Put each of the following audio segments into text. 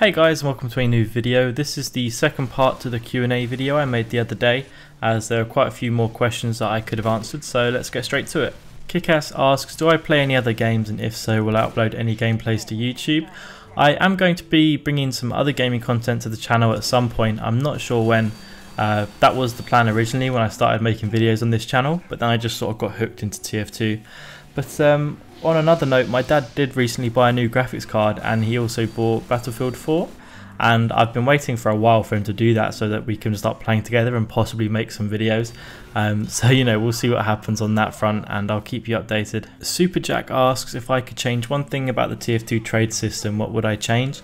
Hey guys, and welcome to a new video. This is the second part to the Q&A video I made the other day, as there are quite a few more questions that I could have answered, so let's get straight to it. Kickass asks, do I play any other games, and if so, will I upload any gameplays to YouTube? I am going to be bringing some other gaming content to the channel at some point. I'm not sure when. That was the plan originally when I started making videos on this channel, but then I just sort of got hooked into TF2. But on another note, my dad did recently buy a new graphics card, and he also bought Battlefield 4, and I've been waiting for a while for him to do that so that we can start playing together and possibly make some videos. So you know, we'll see what happens on that front, and I'll keep you updated. Superjack asks, if I could change one thing about the TF2 trade system, what would I change?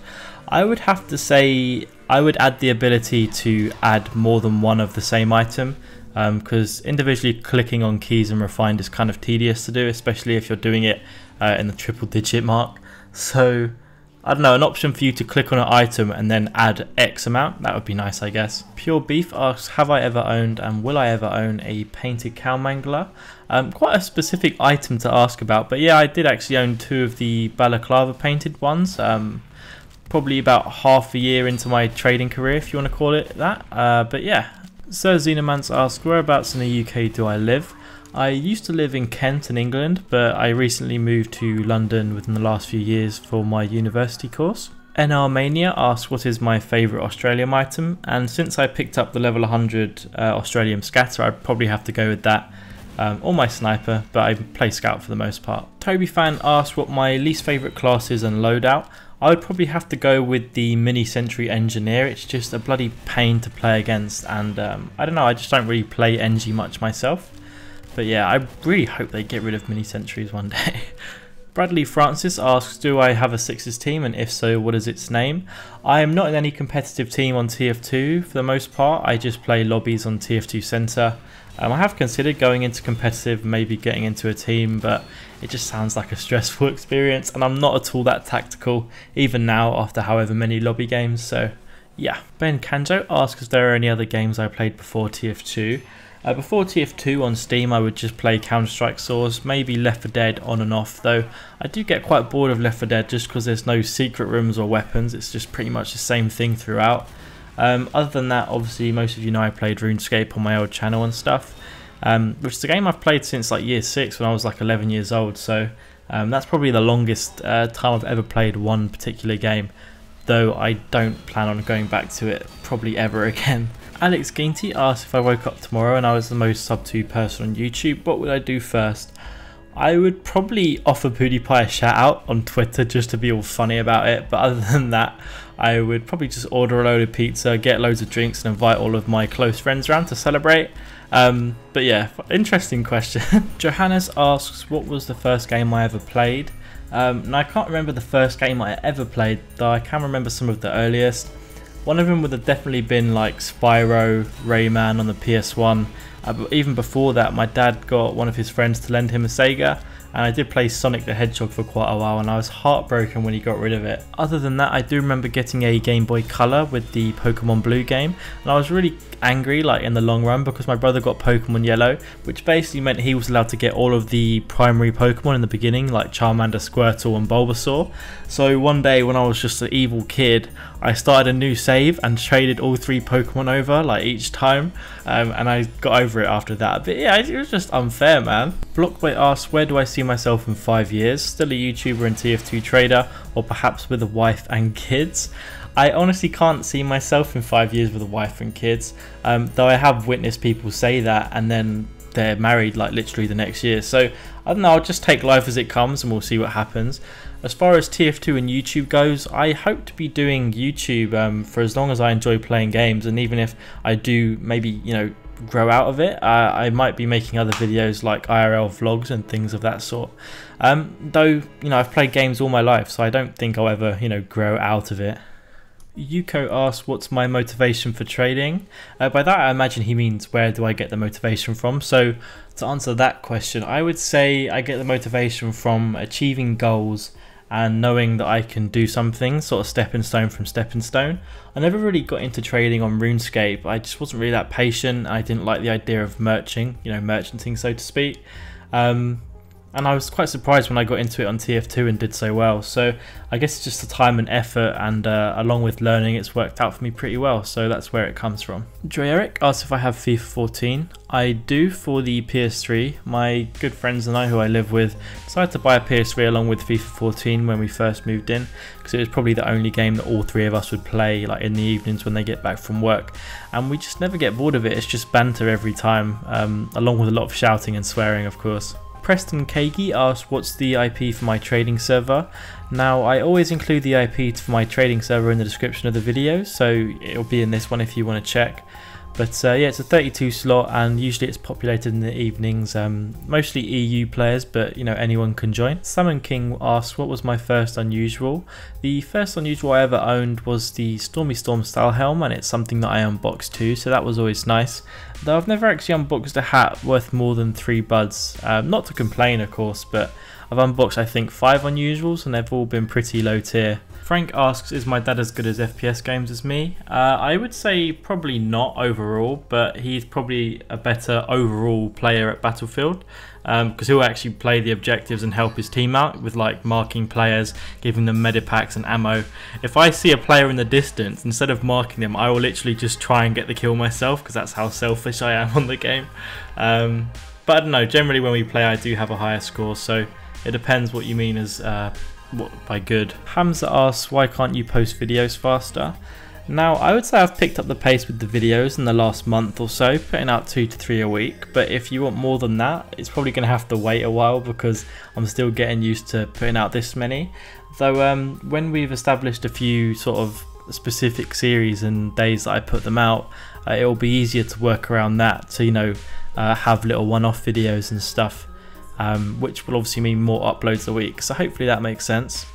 I would have to say I would add the ability to add more than one of the same item, because individually clicking on keys and refined is kind of tedious to do, especially if you're doing it in the triple digit mark. So I don't know, an option for you to click on an item and then add X amount, that would be nice, I guess. Pure Beef asks, have I ever owned and will I ever own a painted cow mangler? Quite a specific item to ask about, but yeah, I did actually own two of the balaclava painted ones, probably about half a year into my trading career, if you want to call it that. But yeah. Sir Xenomance asks, whereabouts in the UK do I live? I used to live in Kent in England, but I recently moved to London within the last few years for my university course. NR Mania asks, what is my favourite Australium item? And since I picked up the level 100 Australium scatter, I'd probably have to go with that. Or my sniper, but I play scout for the most part. Toby Fan asks what my least favourite class is and loadout. I would probably have to go with the Mini Sentry Engineer. It's just a bloody pain to play against, and I don't know, I just don't really play Engie much myself. But yeah, I really hope they get rid of Mini Sentries one day. Bradley Francis asks, do I have a Sixes team, and if so, what is its name? I am not in any competitive team on TF2 for the most part. I just play lobbies on TF2 Centre. I have considered going into competitive, maybe getting into a team, but it just sounds like a stressful experience, and I'm not at all that tactical, even now after however many lobby games, so yeah. Ben Kanjo asks if there are any other games I played before TF2. Before TF2 on Steam, I would just play Counter-Strike Source, maybe Left 4 Dead on and off, though I do get quite bored of Left 4 Dead just because there's no secret rooms or weapons. It's just pretty much the same thing throughout. Other than that, obviously most of you know I played RuneScape on my old channel and stuff, which is a game I've played since like year 6 when I was like 11 years old, so that's probably the longest time I've ever played one particular game, though I don't plan on going back to it probably ever again. Alex Ginty asks, if I woke up tomorrow and I was the most sub 2 person on YouTube, what would I do first? I would probably offer PewDiePie a shout out on Twitter just to be all funny about it, but other than that, I would probably just order a load of pizza, get loads of drinks, and invite all of my close friends around to celebrate. But yeah, interesting question. Johannes asks, what was the first game I ever played? Now I can't remember the first game I ever played, though I can remember some of the earliest. One of them would have definitely been like Spyro, Rayman on the PS1. But even before that, my dad got one of his friends to lend him a Sega, and I did play Sonic the Hedgehog for quite a while, and I was heartbroken when he got rid of it. Other than that, I do remember getting a Game Boy Color with the Pokemon Blue game, and I was really angry like in the long run because my brother got Pokemon Yellow, which basically meant he was allowed to get all of the primary Pokemon in the beginning, like Charmander, Squirtle and Bulbasaur. So one day when I was just an evil kid, I started a new save and traded all 3 Pokemon over like each time, and I got over it after that. But yeah, it was just unfair, man. Blockboy asks, where do I see myself in 5 years? Still a YouTuber and TF2 trader, or perhaps with a wife and kids? I honestly can't see myself in 5 years with a wife and kids, though I have witnessed people say that and then they're married like literally the next year. So I don't know, I'll just take life as it comes and we'll see what happens. As far as TF2 and YouTube goes, I hope to be doing YouTube for as long as I enjoy playing games, and even if I do maybe, you know, grow out of it, I might be making other videos like IRL vlogs and things of that sort. Though, you know, I've played games all my life, so I don't think I'll ever, you know, grow out of it. Yuko asks, what's my motivation for trading? By that I imagine he means where do I get the motivation from. So to answer that question, I would say I get the motivation from achieving goals and knowing that I can do something, sort of stepping stone from stepping stone. I never really got into trading on RuneScape. I just wasn't really that patient. I didn't like the idea of merchanting, so to speak. And and I was quite surprised when I got into it on TF2 and did so well. So I guess it's just the time and effort, and along with learning, it's worked out for me pretty well. So that's where it comes from. Dre Eric asks if I have FIFA 14. I do for the PS3. My good friends and I, who I live with, decided to buy a PS3 along with FIFA 14 when we first moved in, because it was probably the only game that all three of us would play like in the evenings when they get back from work, and we just never get bored of it. It's just banter every time, along with a lot of shouting and swearing, of course. Preston Kagi asked what's the IP for my trading server. Now, I always include the IP for my trading server in the description of the video, so it'll be in this one if you want to check. But yeah, it's a 32 slot, and usually it's populated in the evenings, mostly EU players, but you know, anyone can join. Salmon King asks what was my first unusual. The first unusual I ever owned was the Stormy Storm style helm, and it's something that I unboxed too, so that was always nice. Though I've never actually unboxed a hat worth more than 3 buds. Not to complain, of course, but I've unboxed I think 5 unusuals, and they've all been pretty low tier. Frank asks, is my dad as good as FPS games as me? I would say probably not overall, but he's probably a better overall player at Battlefield, because he'll actually play the objectives and help his team out with like marking players, giving them medipacks and ammo. If I see a player in the distance, instead of marking them, I will literally just try and get the kill myself, because that's how selfish I am on the game. But I don't know, generally when we play I do have a higher score, so it depends what you mean as what by good. Hamza asks, why can't you post videos faster? Now, I would say I've picked up the pace with the videos in the last month or so, putting out 2 to 3 a week, but if you want more than that, it's probably going to have to wait a while, because I'm still getting used to putting out this many. Though when we've established a few sort of specific series and days that I put them out, it'll be easier to work around that, to, you know, have little one-off videos and stuff. Which will obviously mean more uploads a week, so hopefully that makes sense.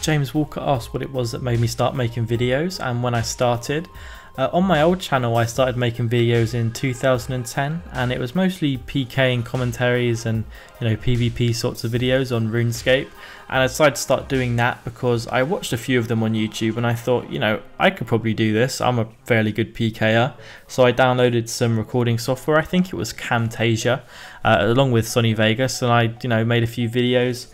James Walker asked what it was that made me start making videos and when I started. On my old channel I started making videos in 2010, and it was mostly PK and commentaries and, you know, PvP sorts of videos on RuneScape, and I decided to start doing that because I watched a few of them on YouTube and I thought, you know, I could probably do this. I'm a fairly good PKer, so I downloaded some recording software. I think it was Camtasia, along with Sony Vegas, and I, you know, made a few videos,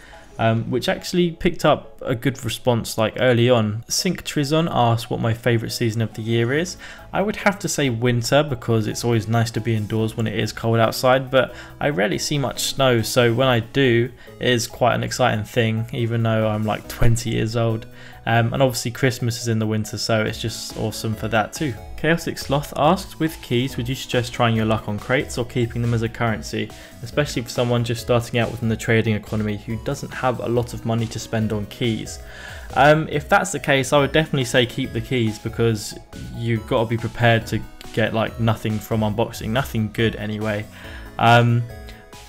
which actually picked up a good response like early on. Sync Trizon asked what my favourite season of the year is. I would have to say winter, because it's always nice to be indoors when it is cold outside, but I rarely see much snow, so when I do, it is quite an exciting thing, even though I'm like 20 years old. And obviously Christmas is in the winter, so it's just awesome for that too. Chaotic Sloth asks, with keys, would you suggest trying your luck on crates or keeping them as a currency, especially for someone just starting out within the trading economy who doesn't have a lot of money to spend on keys? If that's the case, I would definitely say keep the keys, because you've got to be prepared to get like nothing from unboxing, nothing good anyway.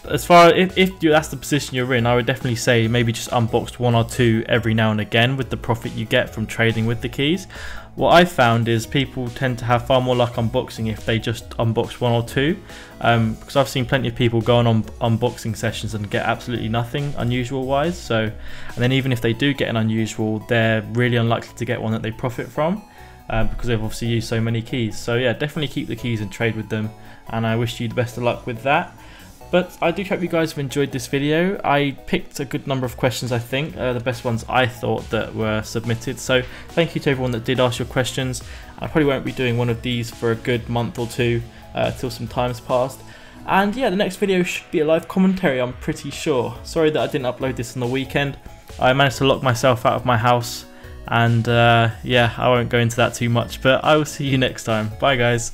As far as if that's the position you're in, I would definitely say maybe just unbox 1 or 2 every now and again with the profit you get from trading with the keys. What I've found is people tend to have far more luck unboxing if they just unbox 1 or 2, because I've seen plenty of people go on unboxing sessions and get absolutely nothing unusual wise. So, and then even if they do get an unusual, they're really unlikely to get one that they profit from, because they've obviously used so many keys. So yeah, definitely keep the keys and trade with them, and I wish you the best of luck with that. But I do hope you guys have enjoyed this video. I picked a good number of questions, I think, the best ones I thought that were submitted. So thank you to everyone that did ask your questions. I probably won't be doing one of these for a good month or 2 till some time's passed. And yeah, the next video should be a live commentary, I'm pretty sure. Sorry that I didn't upload this on the weekend. I managed to lock myself out of my house, and yeah, I won't go into that too much, but I will see you next time. Bye guys.